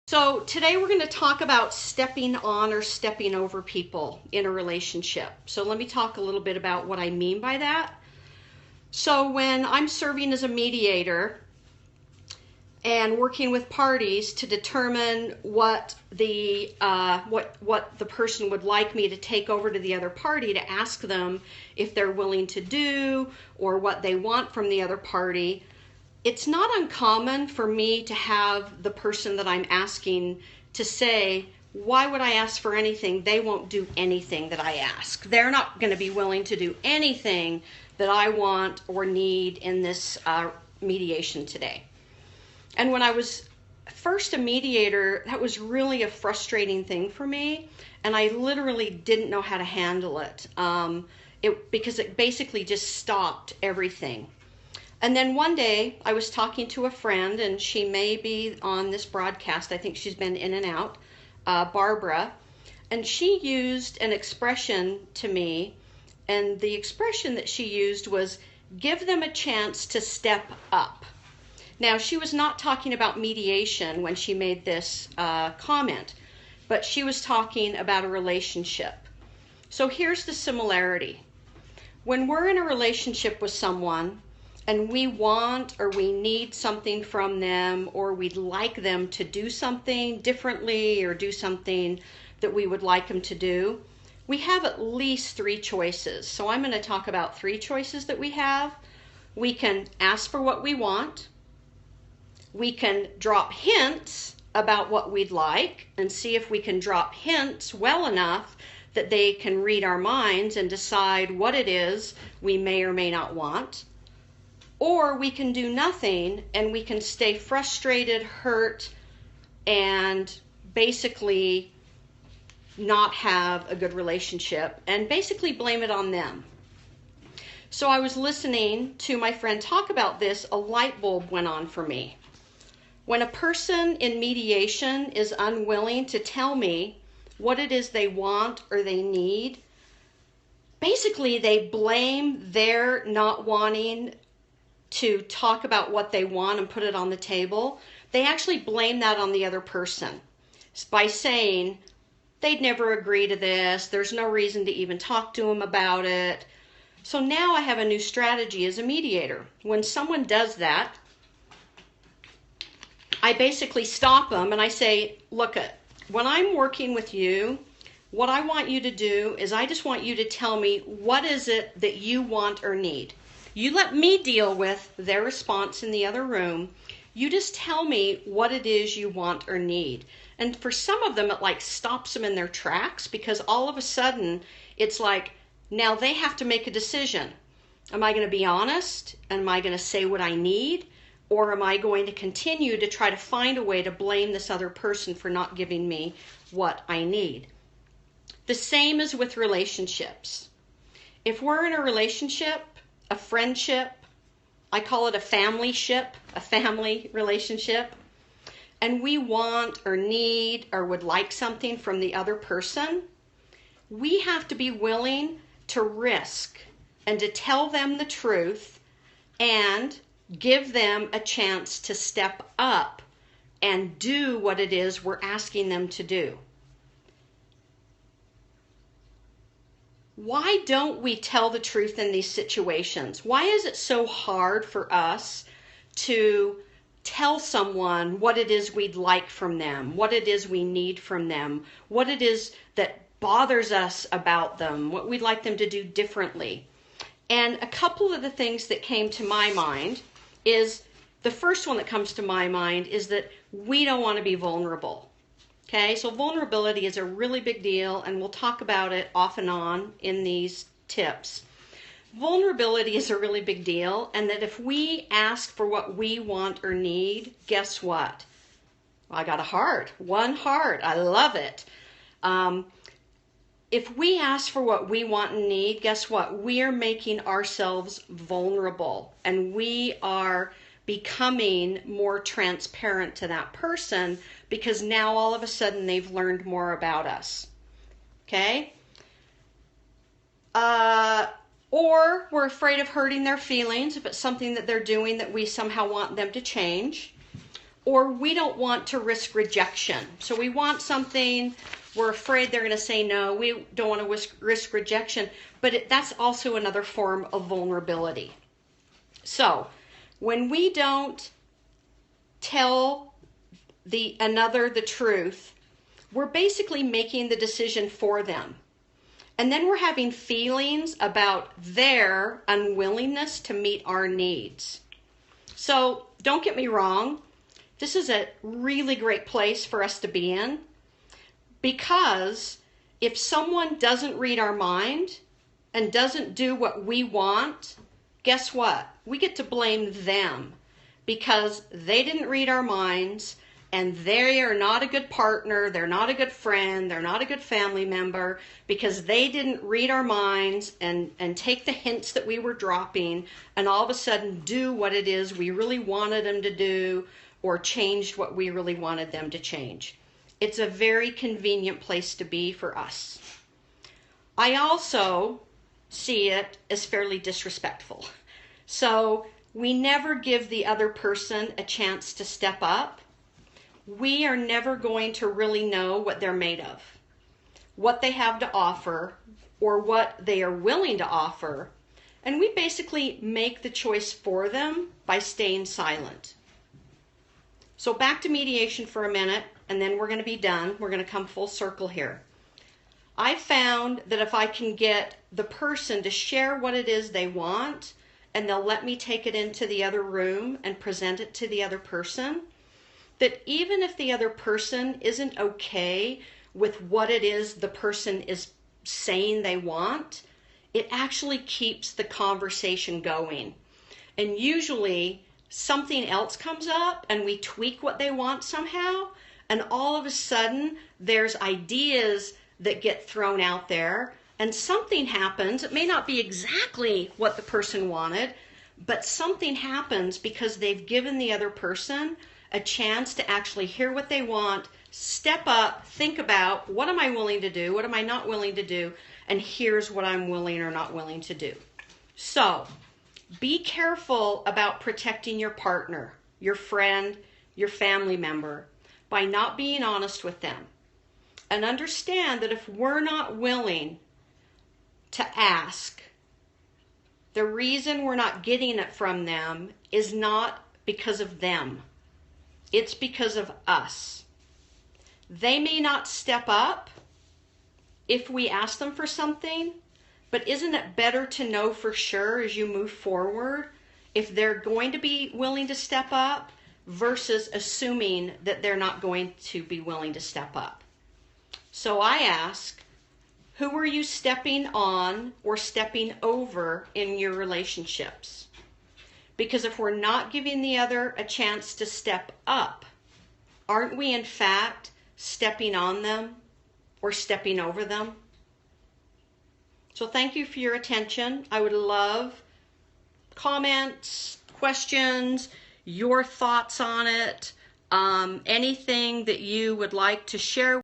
So today we're going to talk about stepping on or stepping over people in a relationship. So let me talk a little bit about what I mean by that. So when I'm serving as a mediator and working with parties to determine what the person would like me to take over to the other party, to ask them if they're willing to do or what they want from the other party, it's not uncommon for me to have the person that I'm asking to say, why would I ask for anything? They won't do anything that I ask. They're not going to be willing to do anything that I want or need in this mediation today. And when I was first a mediator, that was really a frustrating thing for me, and I literally didn't know how to handle it, because it basically just stopped everything. And then one day I was talking to a friend, and she may be on this broadcast. I think she's been in and out, Barbara. And she used an expression to me, and the expression that she used was, give them a chance to step up. Now, she was not talking about mediation when she made this comment, but she was talking about a relationship. So here's the similarity. When we're in a relationship with someone, and we want or we need something from them, or we'd like them to do something differently or do something that we would like them to do, we have at least three choices. So I'm going to talk about three choices that we have. We can ask for what we want. We can drop hints about what we'd like and see if we can drop hints well enough that they can read our minds and decide what it is we may or may not want. Or we can do nothing and we can stay frustrated, hurt, and basically not have a good relationship and basically blame it on them. So I was listening to my friend talk about this, a light bulb went on for me. When a person in mediation is unwilling to tell me what it is they want or they need, basically they blame their not wanting to talk about what they want and put it on the table. They actually blame that on the other person by saying they'd never agree to this, there's no reason to even talk to them about it. So now I have a new strategy as a mediator. When someone does that, I basically stop them and I say, look, when I'm working with you, what I want you to do is I just want you to tell me what is it that you want or need. You let me deal with their response in the other room. You just tell me what it is you want or need. And for some of them, it like stops them in their tracks, because all of a sudden it's like, now they have to make a decision. Am I going to be honest? Am I going to say what I need? Or am I going to continue to try to find a way to blame this other person for not giving me what I need? The same is with relationships. If we're in a relationship, a friendship, I call it a family ship, a family relationship, and we want or need or would like something from the other person, we have to be willing to risk and to tell them the truth and give them a chance to step up and do what it is we're asking them to do. Why don't we tell the truth in these situations? Why is it so hard for us to tell someone what it is we'd like from them, what it is we need from them, what it is that bothers us about them, what we'd like them to do differently? And a couple of the things that came to my mind is, the first one that comes to my mind is that we don't want to be vulnerable. Okay, so vulnerability is a really big deal, and we'll talk about it off and on in these tips. Vulnerability is a really big deal, and that if we ask for what we want or need, guess what? Well, I got a heart, one heart, I love it. If we ask for what we want and need, guess what? We are making ourselves vulnerable, and we are becoming more transparent to that person, because now all of a sudden they've learned more about us. Okay? Or we're afraid of hurting their feelings if it's something that they're doing that we somehow want them to change. or we don't want to risk rejection. So we want something, we're afraid they're going to say no, we don't want to risk rejection, but that's also another form of vulnerability. So when we don't tell another the truth, we're basically making the decision for them. And then we're having feelings about their unwillingness to meet our needs. So don't get me wrong, this is a really great place for us to be in, because if someone doesn't read our mind and doesn't do what we want, guess what? We get to blame them because they didn't read our minds, and they are not a good partner, they're not a good friend, they're not a good family member, because they didn't read our minds and take the hints that we were dropping and all of a sudden do what it is we really wanted them to do, or changed what we really wanted them to change. It's a very convenient place to be for us. I also see it as fairly disrespectful. So we never give the other person a chance to step up. We are never going to really know what they're made of, what they have to offer, or what they are willing to offer. And we basically make the choice for them by staying silent. So back to mediation for a minute, and then we're going to be done. We're going to come full circle here. I found that if I can get the person to share what it is they want, and they'll let me take it into the other room and present it to the other person, that even if the other person isn't okay with what it is the person is saying they want, it actually keeps the conversation going. And usually something else comes up and we tweak what they want somehow, and all of a sudden there's ideas that get thrown out there and something happens. It may not be exactly what the person wanted, but something happens because they've given the other person a chance to actually hear what they want, step up, think about, what am I willing to do, what am I not willing to do, and here's what I'm willing or not willing to do. So be careful about protecting your partner, your friend, your family member by not being honest with them. And understand that if we're not willing to ask, the reason we're not getting it from them is not because of them. It's because of us. They may not step up if we ask them for something, but isn't it better to know for sure as you move forward if they're going to be willing to step up versus assuming that they're not going to be willing to step up? So I ask, who are you stepping on or stepping over in your relationships? Because if we're not giving the other a chance to step up, aren't we in fact stepping on them or stepping over them? So thank you for your attention. I would love comments, questions, your thoughts on it, anything that you would like to share